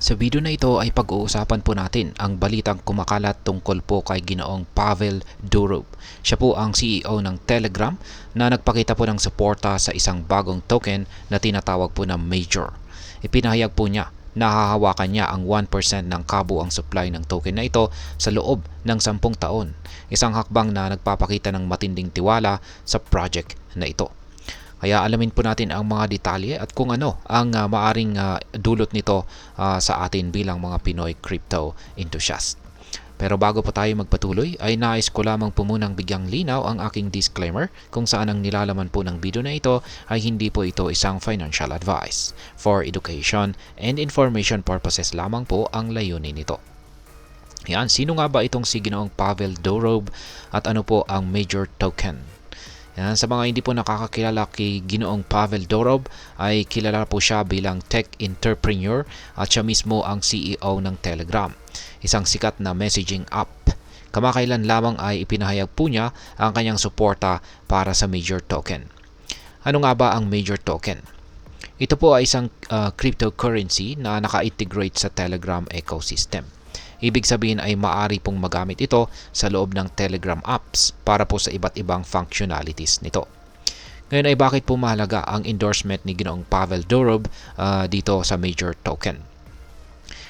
Sa video na ito ay pag-uusapan po natin ang balitang kumakalat tungkol po kay Ginoong Pavel Durov. Siya po ang CEO ng Telegram na nagpakita po ng suporta sa isang bagong token na tinatawag po na Major. Ipinahayag po niya na hahawakan niya ang 1% ng kabuang supply ng token na ito sa loob ng 10 taon. Isang hakbang na nagpapakita ng matinding tiwala sa project na ito. Kaya alamin po natin ang mga detalye at kung ano ang maaring dulot nito sa atin bilang mga Pinoy crypto enthusiast. Pero bago po tayo magpatuloy ay nais ko lamang po munang bigyang linaw ang aking disclaimer kung saan ang nilalaman po ng video na ito ay hindi po ito isang financial advice. For education and information purposes lamang po ang layunin nito. Yan, sino nga ba itong si Ginoong Pavel Durov at ano po ang Major Token? Yan, sa mga hindi po nakakakilala kay Ginoong Pavel Durov ay kilala po siya bilang tech entrepreneur at siya mismo ang CEO ng Telegram, isang sikat na messaging app. Kamakailan lamang ay ipinahayag po niya ang kanyang suporta para sa Major Token. Ano nga ba ang Major Token? Ito po ay isang cryptocurrency na naka-integrate sa Telegram ecosystem. Ibig sabihin ay maaari pong magamit ito sa loob ng Telegram apps para po sa iba't ibang functionalities nito. Ngayon ay bakit po mahalaga ang endorsement ni Ginoong Pavel Durov dito sa Major Token?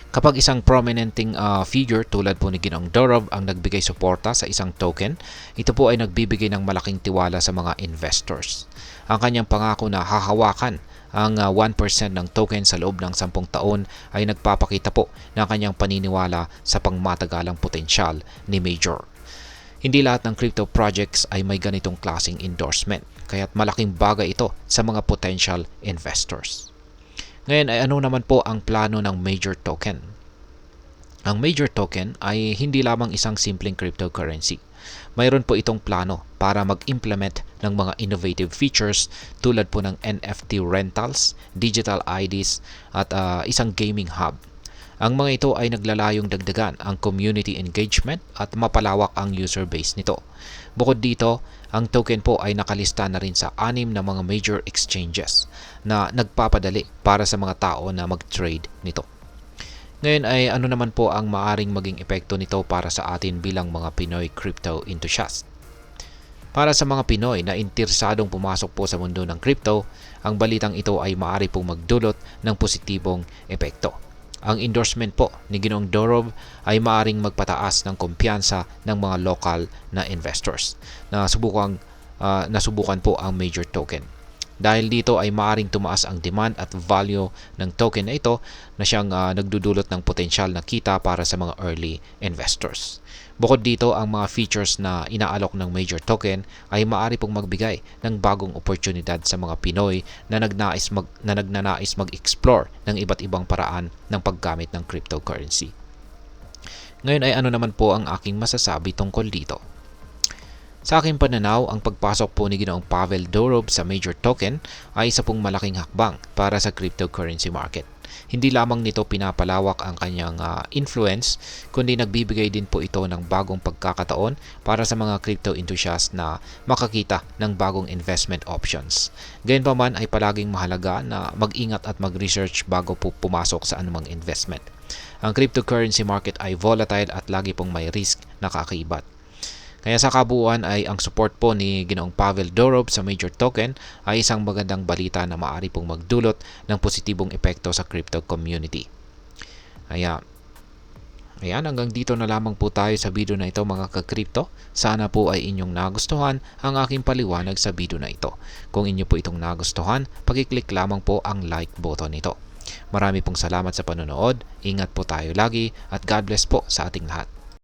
Kapag isang prominenting figure tulad po ni Ginoong Durov ang nagbigay suporta sa isang token, ito po ay nagbibigay ng malaking tiwala sa mga investors. Ang kanyang pangako na hahawakan ang 1% ng token sa loob ng 10 taon ay nagpapakita po ng kanyang paniniwala sa pangmatagalang potensyal ni Major. Hindi lahat ng crypto projects ay may ganitong klaseng endorsement, kaya't malaking bagay ito sa mga potential investors. Ngayon ay ano naman po ang plano ng Major Token? Ang Major Token ay hindi lamang isang simpleng cryptocurrency. Mayroon po itong plano para mag-implement ng mga innovative features tulad po ng NFT rentals, digital IDs at isang gaming hub. Ang mga ito ay naglalayong dagdagan ang community engagement at mapalawak ang user base nito. Bukod dito, ang token po ay nakalista na rin sa 6 na mga major exchanges na nagpapadali para sa mga tao na mag-trade nito. Ngayon ay ano naman po ang maaring maging epekto nito para sa atin bilang mga Pinoy crypto enthusiast. Para sa mga Pinoy na interesadong pumasok po sa mundo ng crypto, ang balitang ito ay maaari pong magdulot ng positibong epekto. Ang endorsement po ni Ginoong Durov ay maaring magpataas ng kumpiyansa ng mga local na investors na nasubukan po ang Major Token. Dahil dito ay maaring tumaas ang demand at value ng token na ito na siyang nagdudulot ng potensyal na kita para sa mga early investors. Bukod dito, ang mga features na inaalok ng Major Token ay maaari pong magbigay ng bagong oportunidad sa mga Pinoy na nagnanais mag-explore ng iba't ibang paraan ng paggamit ng cryptocurrency. Ngayon ay ano naman po ang aking masasabi tungkol dito? Sa aking pananaw, ang pagpasok po ni Ginoong Pavel Durov sa Major Token ay isa pong malaking hakbang para sa cryptocurrency market. Hindi lamang nito pinapalawak ang kanyang influence, kundi nagbibigay din po ito ng bagong pagkakataon para sa mga crypto enthusiasts na makakita ng bagong investment options. Gayunpaman ay palaging mahalaga na mag-ingat at mag-research bago po pumasok sa anumang investment. Ang cryptocurrency market ay volatile at lagi pong may risk na kaakibat. Kaya sa kabuuan ay ang support po ni Ginoong Pavel Durov sa Major Token ay isang magandang balita na maaari pong magdulot ng positibong epekto sa crypto community. Ayan, hanggang dito na lamang po tayo sa video na ito mga ka-crypto. Sana po ay inyong nagustuhan ang aking paliwanag sa video na ito. Kung inyo po itong nagustuhan, pag-click lamang po ang like button nito. Marami pong salamat sa panonood, ingat po tayo lagi at God bless po sa ating lahat.